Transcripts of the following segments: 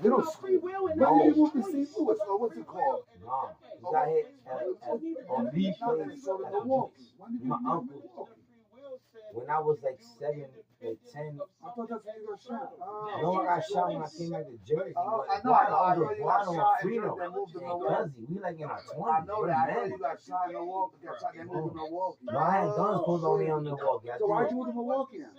Middle school. When did you move to St. Louis? Or what's it called? No, he got hit on Lee place So Milwaukee. When did you my move to uncle. Milwaukee? When I was like 7 or 10. I thought that's when you got shot. No, I got shot when I came back to Jersey. I know you got shot in Freedom. Jersey, then moved to Hey, Milwaukee. Cuzzy, we like in our 20s. I know that. I know man. you got shot in Milwaukee. Got shot, then moved to Milwaukee. No, I had guns pulled on me on Milwaukee. So why'd you move to Milwaukee then?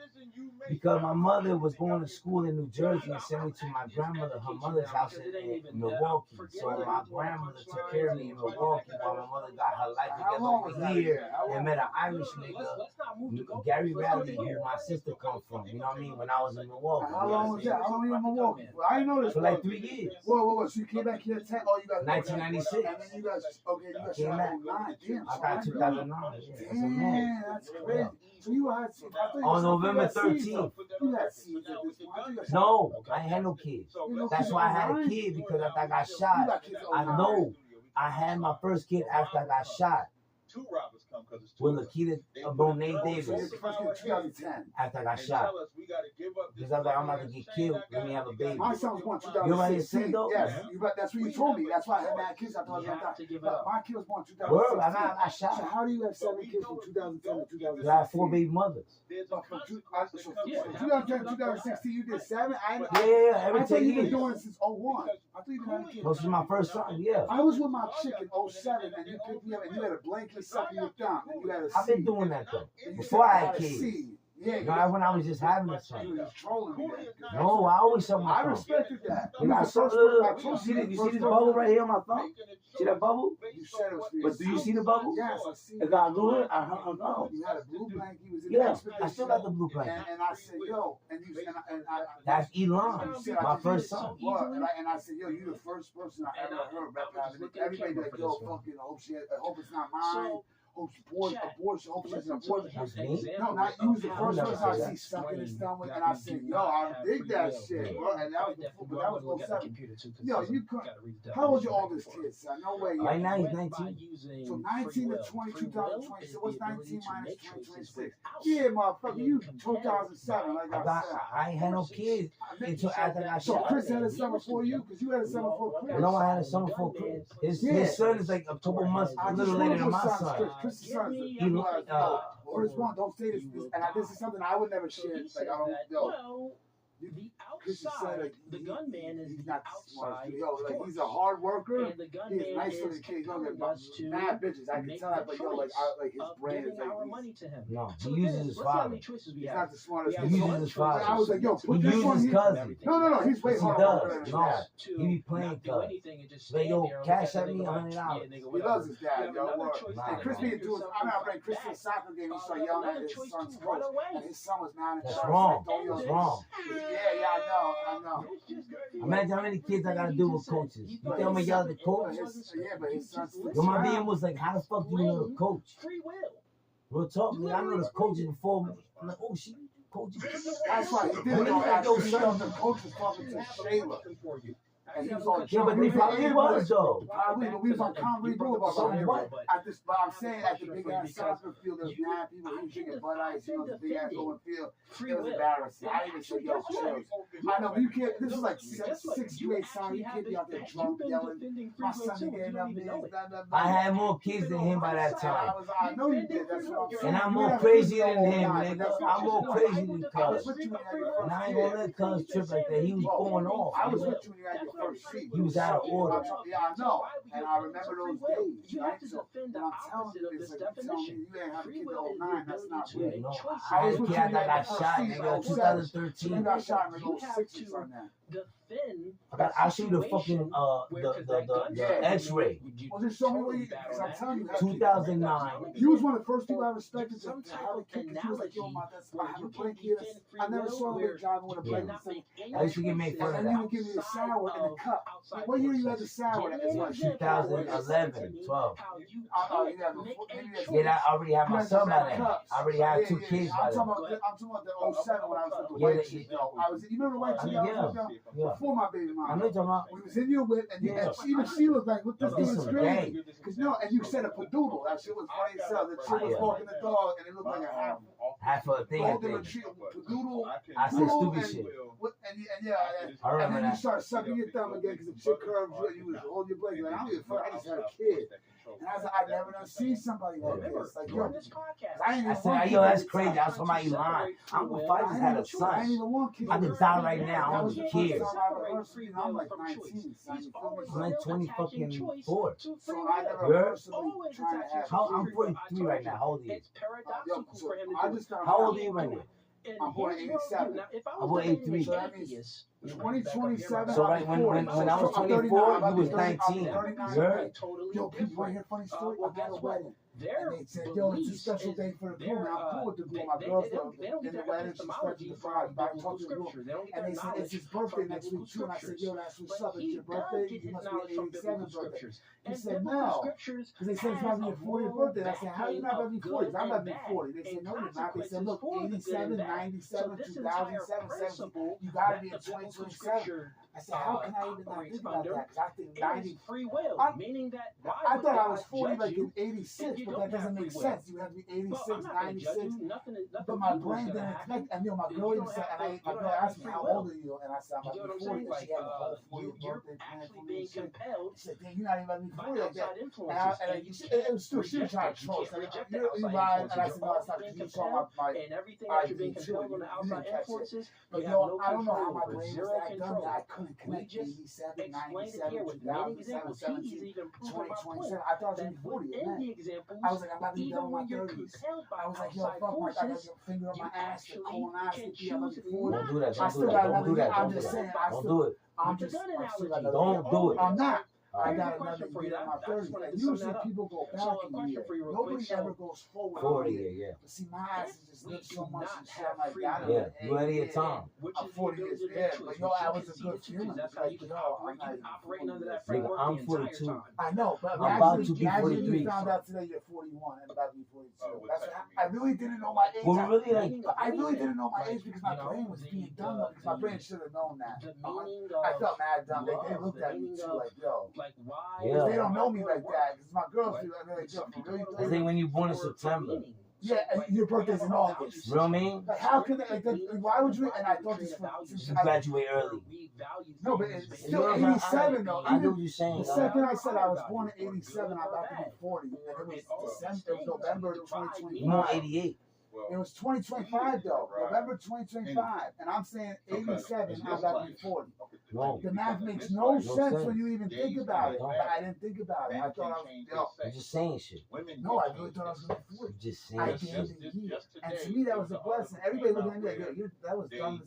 Because my mother was going to school in New Jersey and sent me to my grandmother, her mother's house in Milwaukee. So my grandmother took care of me in Milwaukee while my mother got her life together over here and met an Irish nigga, Gary Riley, who my sister come from. You know what I mean? When I was in Milwaukee. How long was that? How long were you in Milwaukee? Well, I didn't know this. For like 3 years. Whoa. So you came back here at 10? Oh, you got 1996. And then you got shot in 09. Damn. I got 2009. Yeah, Damn, that's crazy. So you had on November 13th. You had seeds at this point. No, I ain't had no kids. That's why I had a kid, because after I got shot, I know I had my first kid after I got shot. With Lakita Bonet Davis. After I got shot. Because I was like, I'm about to get killed. Let me have a baby. My son was born 2016. You know what I said though? Yes, that's what you told me. That's why I had mad kids. I thought I was going to die. My kid was born 2016. Word, I got shot. So how do you have 7 kids from 2010 to 2016? I had 4 baby mothers. From 2010 to 2016, you did 7? Yeah, every 10 years. I thought you been doing it since 01. I thought you been kids. This was my first son, yeah. I was with my chick in 07, and you picked me up, and you had a blanket sucking your thumb, and you had a seed. I've been doing that though. Before I had kids. Yeah, you know, when I was just having a son. You was trolling me then. No, I always saw my I thumb. respected that. You got some, you see this bubble right here on my thumb? See that bubble? You said it was But do you see the bubble? Yes, I see It got glue. I hung on. You had a blue blanket. You was in Yeah, expedition. I still got the blue blanket. And I said, yo, and I That's Elon, my first son. And I said, yo, you the first person I ever heard rap out of it. Everybody like, yo, fucking, I hope it's not mine. Hope abortion, hope she's an abortion. No, not you was the first person I see sucking his thumb with, and I said, yo, I dig that shit, bro. And that was before, but that was 07. Yo, you could. How old your oldest kid, son? No way. Right now he's 19. So 19 to 20, 2020. So what's 19 minus 2026? Yeah, motherfucker, you 2007, like I said. I ain't had no kids until after I got So shot. Chris had a son before you, because you had a son before Chris. No, I had a son before Chris. His son is like a couple months, a little later than my son. Chris' son. Or this one, don't say this. And this is something I would never share. Like, I don't know. The outside, the gunman is he's the not outside. Yo, like he's a hard worker. And the He's nice for the kid. Don't get mad bitches. I can tell that, but yo, like his brain is like. Our money to him. No, he uses his father. He's not the smartest. He uses his father. I was like, yo, put He this uses one his here. cousin. No, he's way He harder. does. No, he be playing cuz. Like, yo, cash at me $100. He loves his dad, yo. And Chris being doing, I mean, I bring Chris to the soccer game. He started yelling at his son's coach, and his son was mad at That's wrong. That's wrong. Yeah, I know. Imagine how many kids I gotta do with coaches. You think I'm gonna yell at the coach? Yeah, but his son's. Yo, my being was like, how the fuck do you know the coach? Free will. Real talk, man. I know the coaches before me. I'm like, oh shit, coaches. That's why he didn't know that. The coach was talking to Shayla. And he was on Yeah, but they probably was though. Probably, but we was on Conway Boulevard. So what? But I'm saying at the big ass soccer field, there's mad people who drinking Bud Ice, you know, the big ass open field. It was embarrassing. I didn't even say, yo, chill. I know, but you can't, this is like 6th grade son. You can't be out there drunk, yelling. My son again, I had more kids than him by that time. I know you did, that's what I'm saying. And I'm more crazy than him, nigga. I'm more crazy than Cuz. And I ain't gonna let Cuz trip like that. He was going off. I was with you when you had your first seat. He was out of order. Yeah, I know. And I remember those days. Right? So, and I'm telling you, it's like you telling me you ain't have a kid till 09. That's not Yeah, real. no, I had a kid after I got shot, nigga, 2013. You got shot in the 06 on that. I'll show you the fucking the X-ray. Well, just show me what you. Because I'm telling you, 2009. he was one of the first people I respected to have a kid. He was like, yo, my, that's I have a blanket. I never saw him driving with a blanket. I used to get made fun of And he that. would give me a sour in a cup. What year you had the sour? It's like 2011, 12. Yeah, Yeah, I already had my son by then. I already had 2 kids by I'm then. talking about the 07 when I was with the white chick. I was, you remember the white chick I was with? Yeah. Before my baby mom. I know you're talking about. We was in your whip, and, Yeah. and she was like, "What this This dude is some crazy." gay. Cause no, and you said a padoodle. That shit was funny as hell. That shit was walking the dog, and it looked like a Half of a thing. golden retriever. Padoodle. I said stupid and, shit. And yeah, I and remember then you that. start sucking your thumb again because the shit curves you, and you was holding your blanket. Like, I don't give a fuck. I just had a kid, and I was like, I never done seen somebody like this. Like, yo, I ain't I even said, want yo, that's kids. crazy. I was somebody lying. I'm gonna fight. I just had a I ain't son. even want kids. I could die right now. I That don't was the care. first time I ever heard something. I'm like 19. son, you feel me? I'm like 24. So I never You're- personally trying to have. How, I'm 43 right now. How old are you? It's paradoxical So for him to I do just it. got. How old are you right now? And I'm born his in worldview- 87. Now, if I I'm was born dating 83. an So that means atheist, 2027. So right when I was 24, you was 19. You're Yo, people want to hear a funny story? well, I had a guess what? wedding. Their And they said, yo, it's a beliefs special is day for the their, groom. And I'm cool with the groom. My they girls don't get in the their wedding, she's epistemology expecting the from bride. But I biblical talked to the groom. scripture. They don't get And their they said, it's knowledge his birthday from next biblical week, too. And I said, scriptures. yo, that's what's But up. It's he your does birthday. get You his must knowledge be from 87th biblical birthday. scriptures. He And said, biblical no. scriptures Because they said it's about to be your 40th birthday. I said, how you not about to be 40? I'm about to be 40. They said, no, you're not. They said, look, 87, 97, 2007, 17. You got to be in 2027. I said, how can I even not think about that? Because I think 90. Free will, I'm- meaning that I thought I was God 40 judge like you? in 86, you but don't that doesn't have make free will. sense. You have to be 86, Well, I'm not gonna judge 96. you. Nothing But my evil's brain gonna didn't happen. connect. And my You girl don't even said, have and to- my you girl don't have asked me, free how will. old are you? And I said, I'm You get what about to I'm be 40. saying? And Like, she had a whole 40th you're birthday plan actually for me. being and shit. compelled She said, damn, you're not even about to be by 40 like that. outside And, influences. it was true. She was trying to troll. You can't reject the You outside lied. And I influences. said, no, it's not. You're You all saw being my. and everything that you're being ID too. compelled on the You outside didn't catch it. influences, But you have yo, no I don't know how control my over. brain was Zero that dumb control. that I couldn't We connect just 87, explained it 97, here with many 2007, examples. 17, He's even proving my point 2027. I thought I was that gonna be 40. within Man. the examples, I was like, I'm about to be even done with when my you're 30s. compelled by I was like, yo, outside fuck, Mike, I got forces, your finger on you my ass, the actually can colonoscopy, I'm about to be choose 40. Don't do that. I Don't still do got that. Don't do another year. that. I'm Don't do just that. saying, I Don't still, do it. I'm With the just, gun I still analogy. got another Don't year. do it. I'm not. I Here's a got question another for you. year in my I just 30s. wanted And to sum usually that up. people go So, back a a question year. for you real Nobody quick. So, ever goes forward. 40, a year. yeah. But see, my ass is just we lived so do much not and shit have like free that. will. Yeah, you ahead of your time. Which I'm is 40 the years ability to yeah, make choice, but yo, which I you was can a see good it too, 'cause feeling. that's how Like, you can yo, operate. I'm not You've been even operating 40 under years that old. framework I'm the entire 42. time. I know, but I'm about to be imagine 43. you found out today you're 41 and about to be 42. What That's type what, of I really didn't know my age. Well, really, like, I really didn't know my Like, age because my you know, brain was the- being dumb. Because my brain should have known that. The meaning I of felt mad dumb. They love, looked the at me meaning too, of, like, yo. like why Yeah. They don't know me why like work? that. Because my girls Right. feel like, yo, Some people for real, go to I you think when you're born in for September. meaning. Yeah, So, and like, your birthday's in we have a August. value Real system. mean? Like, how can like, why would you? And I thought this You graduate early. We value No, but things it's based still on- 87 though. I know Even what you're saying. the second I said I was born in 87, I'm about to be 40, and it was December, it was November 2020. You know 88. It was 2025 though, November 2025, and I'm saying 87, I'm about to be 40. No. The math makes no sense sense. when you even think about it. But I didn't think about it. I thought I was, yo, You're just saying shit. no, I really thought I was gonna be 40. You're just I saying shit. gained a year, and to me that was a blessing. Everybody looking at me like, yo, that was dumb.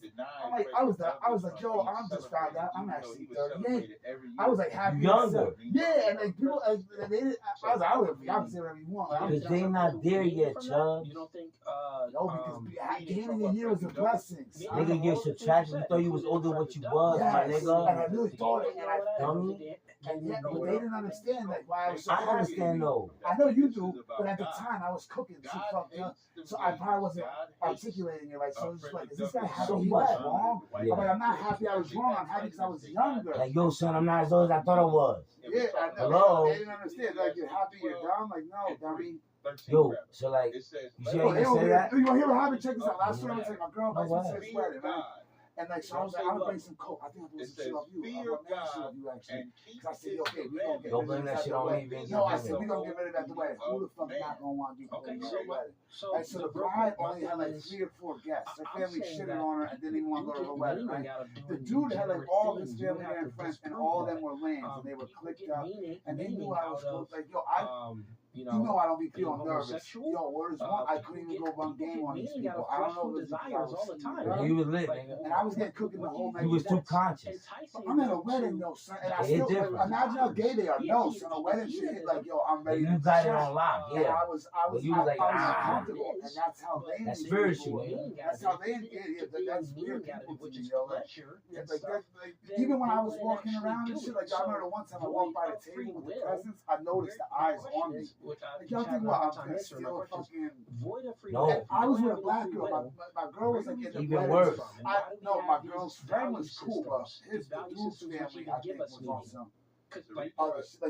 I'm like, I was like, yo, I'm just found out I'm actually 38. I was like happy. Younger. Yeah, and like people, they didn't, I was like, I would y'all can say whatever you want. Like, I'm Because they not there yet, Chubb. You don't think, no, because gaining a year was a blessing. Nigga, you're subtracting. You thought you was older than what you was, my Yes, nigga. and I really thought it, and I Dummy. and yet, but they didn't understand like why I was so I happy. understand though. I know you do, but at the time I was cooking too fucked up, so I probably wasn't articulating it right. So it's like, is this guy happy So he what? was wrong? Yeah. I'm like, I'm not happy I was wrong. I'm happy because I was younger. Like, yo, son, I'm not as old as I thought I was. Yeah, I know. Hello? They didn't understand. Like, you're happy, you're dumb. Like, no, dummy. Yo, so like, you see how Oh, they you don't say hear, that? you want to hear what happened? Check this out. Last year I was like, my girl, my No way. sister's wedding, right? And like, so I was like, I'm gonna bring some coke. I think I'm gonna some shit off you. I'm gonna make shit off you actually. Cause I said, yo, okay, we gonna get Don't rid of bring that this shit at the on me, wedding. bitch. No, I said we gonna get rid of that at the wedding. Who the fuck not gonna want to be Okay, at so the wedding? So, Right, so the bride only had like 3 or 4 guests. Her family shitted on her and didn't even want to go to her wedding, right? The dude had like all his family there and friends, and all of them were lambs, and they were clicked up, and they knew I was cool. Like, yo, you know I don't be feeling nervous. Yo, where's one? I couldn't even go run game on these people. I don't know if it was because I was all the time. Yeah, you was lit, nigga. and I was getting cooking the whole night. You was too conscious. I'm at a wedding though, son, and I It's still different. imagine how gay they are. No, son, a wedding shit, like, yo, I'm ready. You got it on lock, And yeah. I was you was like, uncomfortable, and that's how they. That's engage spiritual, people. yeah. That's how they. That's weird people to me, yo. Like, yeah, like that's like even when I was walking around and shit, like I remember one time I walked by the table with the presents, I noticed the eyes on me. Like, y'all think what? I'm gonna steal a fucking. No. And I was with a black girl. My girl was like in the Even wedding. worse. No, my girl's friend was cool, but his dude's family, I think, was on some. Like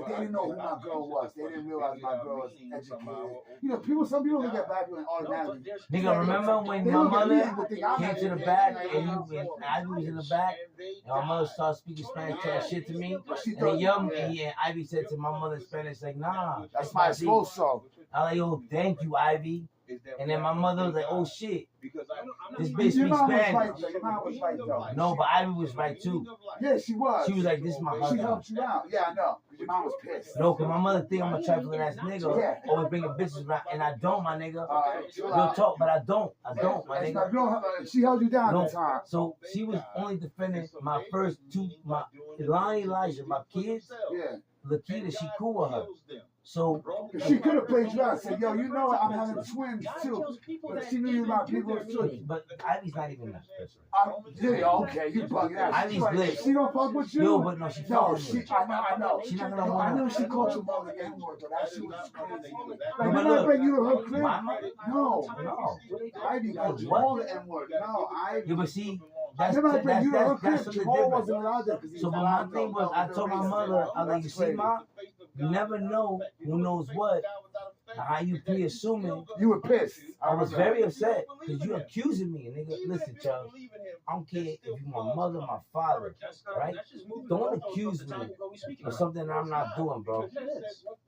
they didn't know who my girl was. They didn't realize my girl was educated. You know, some people look at black people and automatically. Nigga, remember when my mother came to the back and Ivy was in the back, and my mother started speaking Spanish, talking shit to me, and Ivy said to my mother in Spanish, like, nah, that's my esposo. I was like, yo, thank you, Ivy. And then my mother was like, oh shit, this bitch speaks Your Spanish. mom was right, though. No, but Ivy was right too. Yeah, she was. She was like, this is my She husband. helped you out. Yeah, I know. Your mom was pissed. No, because my mother think I'm a trifling ass nigga, always bringing bitches around, and I don't, my nigga. Real talk, but I don't, my nigga. She held you down No, at the time. so she was only defending my first two, my Lonnie Elijah, my kids. Yeah. Lakita, she cool with her. So she could have played you out and said, yo, you know what? I'm having twins too. But she knew you about people too. But Ivy's not even that person. Yeah, okay, you bugging out. Ivy's lit. She don't fuck with you? Yo, but no, she No, fucking me. I know. She not gonna I know want she called you mother the N-word, but that shit was crazy. No, Like, but when I look, bring you to her crib, my mother? no. No. Ivy called you What? all the N-word. No, Ivy. Yeah, but see, that's Then I bring you to her crib, something Jamal different. wasn't allowed there because he So, was but my allowed thing was, I told my mother, I was like, you see, Ma, you never know who knows what. How you pre-assuming. You were pissed. I was very upset because you accusing me, nigga. Listen, Charles, I don't care if you my mother, my father, right? Don't accuse me of something I'm not doing, bro.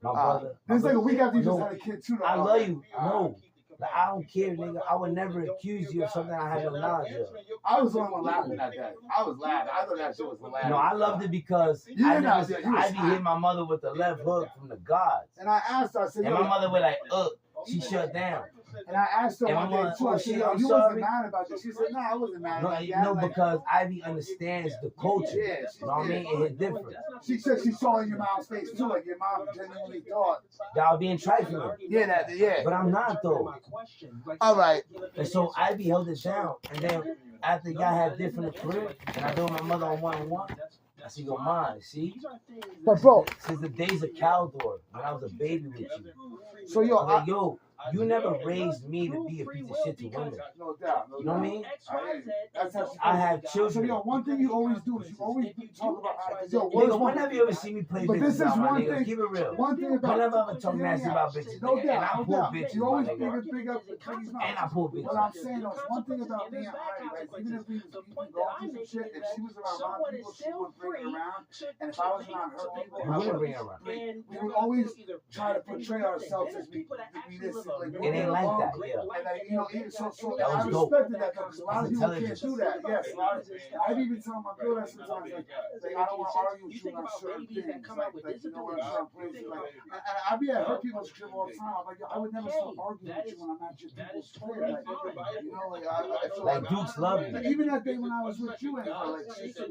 My brother. This is like a week after you just No, had a kid too. I love you. No. Like, I don't care, nigga. I would never accuse you of something I have no knowledge of. I was the only one laughing at that. I was laughing. I thought that shit was hilarious. No, I loved it because Ivy hit my mother with the left hook from the gods. And I asked her, I said, and my mother was like, she shut down. And I asked her one day too, I said, yo, you wasn't mad about this. She said, no, I wasn't mad about that. No, because Ivy understands the culture. Yeah, you know what I mean? It hit different. She said she saw in your mom's face too, like your mom genuinely thought. Y'all being trifling. Yeah. But I'm not though. All right. And so Ivy held it down. And then after y'all had different career, and I told my mother on 1-on-1, I said, yo, Mom, see? But bro, since the days of Caldor, when I was a baby with you. So yo, like, yo, you never raised me to be a piece of shit to women. No doubt. You know what I mean? I have children. So yo, one thing you always do is you always talk about. Yo, nigga, when have you ever seen me play but bitches? This is one thing. Keep it real. One thing about. Whenever I ever talk nasty about bitches, no nigga, doubt, and I pull bitches, you always nigga. big up the things. And I pull bitches. What I'm saying is one thing about me and Ivy, like even if we was going through some shit, if she was around my people, she would bring it around. And if I was around her people, I wouldn't bring her around. We would always try to portray ourselves as we this. It ain't like that, yeah. And like, you know, even so that I was dope. respected that because a lot of people can't do that. Yes, a lot of, I've even told my girl that sometimes, like I don't want to argue with you on certain things. Like you know what I'm saying? Like, I be at her people's crib all the time. I'm like, I would never stop arguing with you when I'm at your people's crib. Like, you know, like I feel like Dukes love you. Even that day when I was with you and her, like she said,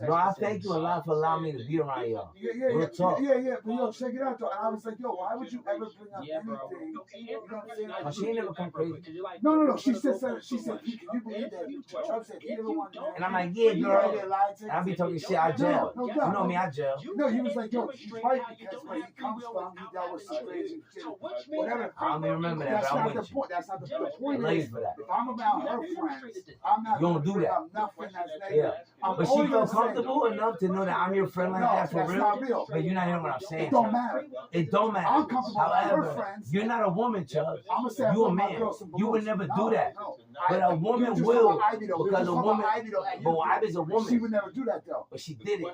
no, I thank you a lot for allowing me to be around y'all. Yeah. But yo, check it out though. And I was like, yo, why would you ever bring up anything? You know what I'm saying? Like, she ain't never come crazy. No. She said, can you believe that? Trump said he never wanted to. And I'm like, yeah, girl. And I be talking shit. I jail. No, you know me, I jail. No, he was like, yo, he's right because where he comes from, he dealt with some crazy shit. Whatever. I don't even remember that, but I'm with you. That's not the point. I for that. If I'm around her friends, I'm not. You don't do that. Nothing that's negative. Yeah. But she felt comfortable enough to know that I'm your friend like that for real. But you're not hearing what I'm saying. It don't matter. It don't matter. I'm comfortable with her friends. You're not a woman, Chubb. You're a man. You would never do that. But a woman will, because a woman, but Ivy's a woman. She would never do that though. But she did it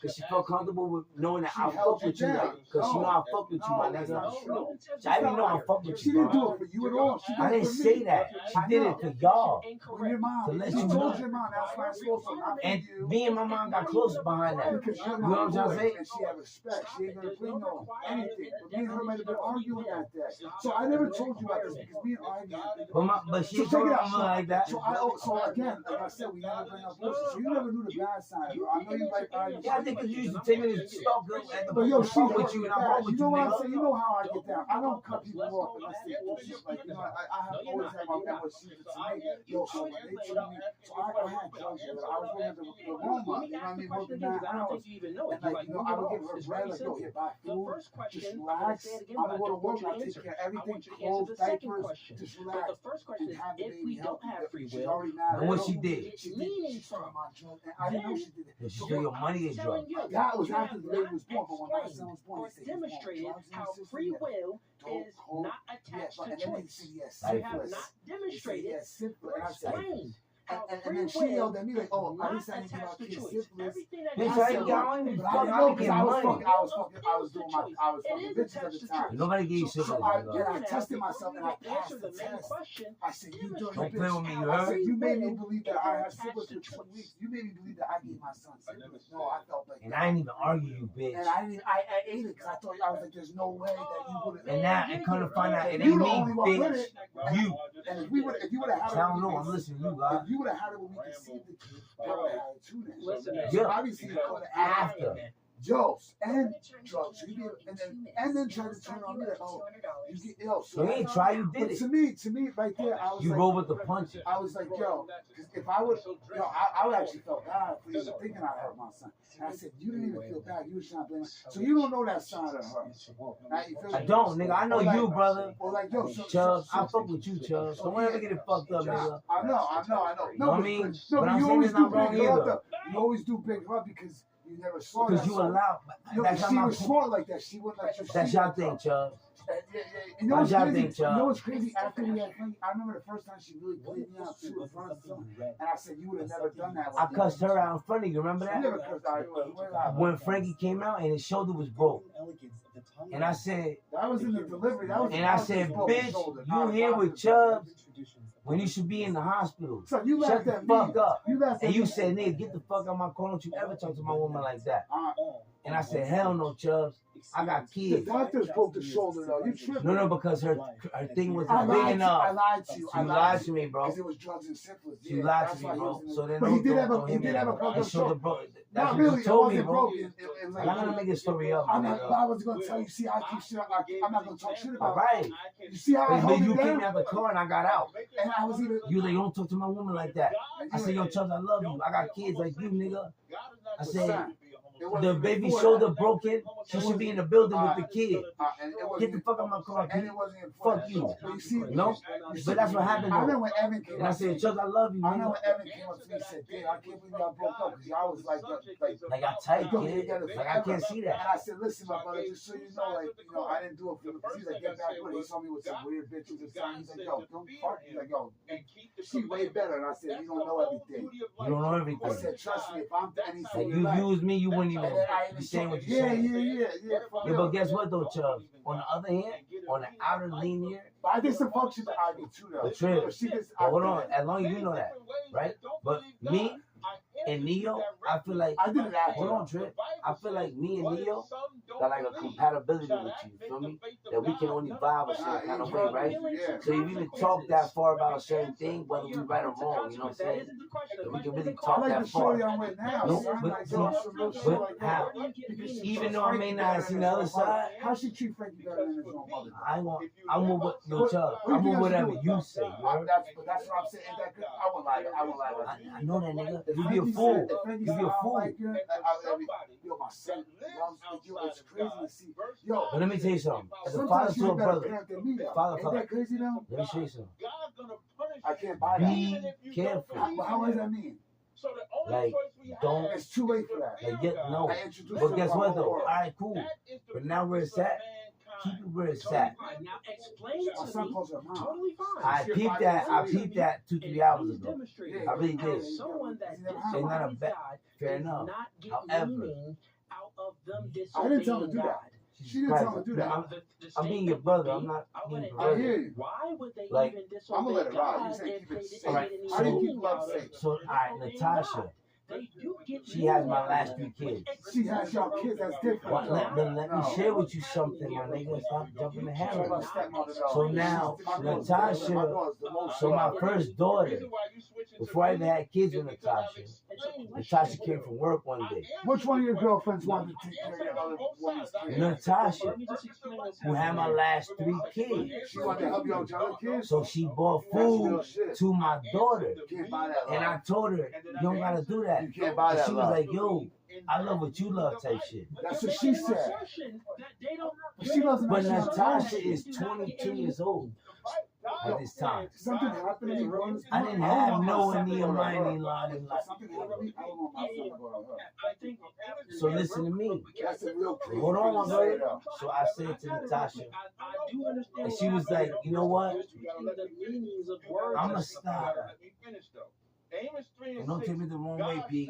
because she felt comfortable with knowing that I fuck with you, because she know I fuck with you, my nigga. I didn't know I fuck with you. She didn't do it for you at all. I didn't say that. She did it for y'all. Your mom. To let She you told know. your mom that's why I spoke for not And you. me and my mom got close behind that. Because your You know what I'm trying to say? and she had respect. She ain't gonna bring no anything. But me and her might have been arguing that day. So I never told you about this because me and Ivy. But she So check it out. something like that. So again, like I said, we never bring up bullshit. So you never knew the bad side of her. I know you like arguing. Yeah, I think you used to take me to stop girl at the But yo, she with you and I'm wrong with you know what I'm nigga. saying? You know how I get down. I don't cut people off unless they do shit. Like, you know, I have always had my network secret to me. Yo, so when they tell me, so I had drugs with her. I was working at the Roma, you know what I mean? Working 9 hours. And like, you know, I would give her bread, like, yo, here, buy food, just relax. I'm gonna go to work, I'll take care of everything, clothes, diapers, just relax. And have the baby help you. She's already mad. And what she did? She stole my drugs. And I didn't know she did it. She stole your money and drugs. That was after the baby was born, but when my son was born, they said, demonstrated how free will is not attached to choice. You have not demonstrated or explained how and free then she will yelled at me like, "Oh, is I not didn't say anything attached about to kids' choice. syphilis." Everything that Bitch, is I ain't got one. But I didn't know because I was fucking choice. I was fucking bitches at the time. Nobody gave you syphilis. So I tested myself and I passed answer the the main test. question. I said, "You dirty Don't play with me, you bitch." I heard? said, "You made me believe that I had syphilis for 2 weeks. You made me believe that I gave my son syphilis." No, I felt like. And I ain't even argue you, bitch. And I ate it because I thought I was like, "There's no way that you would have." And now it come to find out it You ain't the me, only one with bitch. it. You. And if you would have had it, I don't know. I'm listening to you, God. if you would have had it when we conceived the kid, I would have had it too. Then. Listen, man. Yeah. Obviously, you call it After. Jokes and drugs. So you be, and then try to turn on me like, "Oh, you get ill." So You ain't try, you did but it. to me, right there, I was You like, roll with the punches. I was like, yo, 'cause if I would, I would actually felt bad for even thinking I hurt my son. And I said, you didn't even feel bad. You was trying to blame me. So you don't know that side of her. Now, you feel I don't, nigga. I know you, brother. Or like, yo, Chubbs, I fuck with you, Chubbs. Don't ever get it fucked up, nigga. I know. know what I mean? No, But but I'm you saying always it's do not wrong big her up. either. You always do big her up because you never saw that. Because you side. allow. No, That's but how she my. was smart like that. She wouldn't let you That's see your that. thing, Chubbs. You know what's That's your crazy? thing, Chubb. You know what's crazy? After we had Frankie, I remember the first time she really played me out too in front of someone, and I said, "You would have never done that." I cussed her out in front of you. Remember You never that? cussed out. When Frankie came out and his shoulder was broke, and I said, That was in the delivery. That was. and I said, bitch, you here with Chubbs when you should be in the hospital. So you Shut laughed the at me. fuck up. You laughed at And you me. said, nigga, get the fuck out my car. Don't you ever talk to my woman like that. Uh, And I said, hell no, Chubbs. I got the kids. doctors broke the shoulder though. You tripped. No, because her thing I wasn't big lied enough. to you. You lied to me, bro. Because it was drugs and syphilis. You Yeah, lied that's to why me, he was bro. in the- So then But he did have a don't hit me. broken His shoulder shoulder. broke. That's Not what really. you It told me, wasn't bro. broken. It was I'm like. not gonna make this story up, I'm not. nigga. I was gonna tell you. See, I keep shit. I'm not gonna talk shit All about. right. You see how I But held you it came down? out the car and I got out. And I was even. You like, don't talk to my woman like that. I said, yo, Chubbs, I love you. I got kids like you, nigga. I said, the baby shoulder broken. She should be in the building with the kid. And it wasn't Get the fuck out my car, And kid. it wasn't in Fuck you. But you see, No? But that's what happened, I remember though. when Evan came And I up. said, Chubbs, I love you, I remember nigga. when Evan came up to me and said, "Damn, I can't believe y'all broke up because y'all was like, Like, I tight, kid. Like, I can't see And that. I said, listen, my brother, just so you know, like, you know, I didn't do it for the, because he's like, get back with it. He saw me with some weird bitches and stuff. He's like, yo, don't fuck. He's like, yo, she way better. And I said, you don't know everything. You don't know I everything. said, trust me, if I'm anything Like, you like, used me, you wouldn't even and then I be even saying what you're yeah, saying. yeah. Yeah, but guess what, though, Chubbs? On the other hand, on the outer linear, But I did some functions that I did too, though. the trip. But she just, But hold on, as long as you know that, right? But me and Neo, I feel like, I did it after. hold on, Trip. I feel like me and Neo got like a compatibility with you, feel me? That we can only vibe a certain kind of way, right? Yeah. So if you even talk that far about a certain thing, whether we right or wrong, you know what I'm saying? That we can really I talk like that the story far. I'm with now. No, son. but Like, see, yo, some real shit but like how? that. Because Even though I may not have seen the other side, How she treat Frankie better than his own mother? I ain't gonna, I'm with what, yo, Chubbs, I'm with whatever you say, you heard? That's what I'm saying. Ain't that good? I won't lie. I won't lie about I know that nigga. If You be a Frankie fool. said- if Frankie You said, be a I don't fool. like her, yo, my son loves you. It's crazy to see. Yo, But let me tell you something. As a father sometimes to you're a a better brother, parent than me. Though. Father, Ain't father. that crazy though? Let me show you something. I can't buy that. Be careful. But how does that mean? Like, don't, It's too late for that. like, get, no. I introduced But her guess to what, my though? whole All world. right, cool. But now where it's at, keep it where it's at. Now explain My to son me. calls her mom. Totally fine. I peeped that 2-3 hours ago. I really did. Someone that It's not disobeys a bet. God Fair is enough. not getting However, meaning out of them I didn't tell her to disobeying do that. God. She didn't tell me to do Now, that. I'm being your brother. I'm not being I hear perverted. you. Why would they Like, even disobey I'ma let it ride. You God say if keep they it didn't safe. get any How do you meaning keep love out of safe? So, all right, disobeying Natasha. God? they do get She has my last 3 kids. She has your kids, that's different. But let me share with you something, my nigga. Stop jumping ahead. So now, Natasha, so my first daughter, before I even had kids with Natasha came from work one day. Which one of your girlfriends wanted to take care of your other woman's kids? Natasha, who had my last 3 kids. She wanted to help you out with your other kids? So she bought food to my daughter. You can't buy that. And I told her, you don't gotta do that. You can't buy And that. she was like, yo, I love what you love type shit. That's what she said. She doesn't. But Natasha is 22 years old at this time. Something happened to me. I didn't have no Nehemiah Lani. Something happened. I don't know my son about her. So listen to me. That's a real crazy. Hold on, my thing to say, brother. So I said to Natasha, and she was like, you know what? I'ma stop. And don't take me the wrong way, Pete.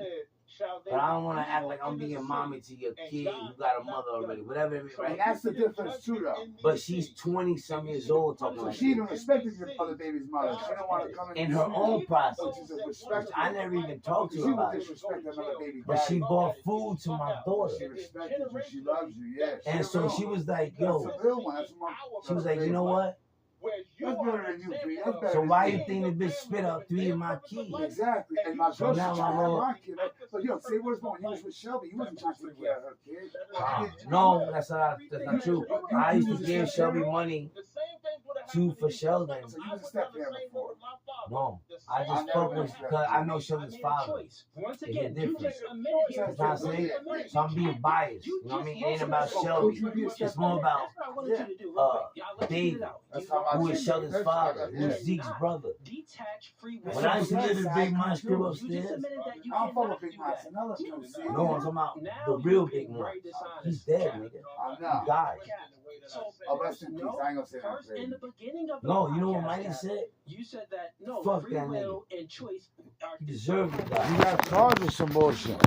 But I don't want to act like I'm being mommy to your kid who got a mother already. Whatever it is, And right? that's the difference too, though. But she's 20-some years old talking So like she that. even respected your other baby's mother. She don't want to come In her own process. Which is a respect. I never even talked to She her would about it. disrespect another baby. But she bought food to my daughter. She respected you. She loves you. Yeah. And so she was like, yo, That's a real one. That's my. she was like, you know what? That's better than you, Bree. That's better So than why me. you think the bitch spit out 3 of my kids? Exactly. And my So girl, now she my trying to have whole- my kid. So yo, say what's going. You was with Shelby. You wasn't trying to take care of her kid. No, that's not true. I used to give Shelby money for Sheldon. So you was a step parent before. No, I just fuck with because I know Sheldon's father. Once It's again, different. you just admitted You know what I'm saying? So I'm being biased. You know what I mean? It ain't about Shelby. It's more about Dave, who is Sheldon's father, who is Zeke's brother. When I used to live in Big Mike's crib upstairs, I don't fuck with Big Mike's. Another thing. no, I'm talking about the real Big Mike. He's dead, nigga. I He know. died. Oh, rest in peace. I ain't gonna say that. First, in the beginning of the No, you know what podcast, Mikey said? You said that no, Fuck free that will and choice are He deserved to You die. got charged with some bullshit.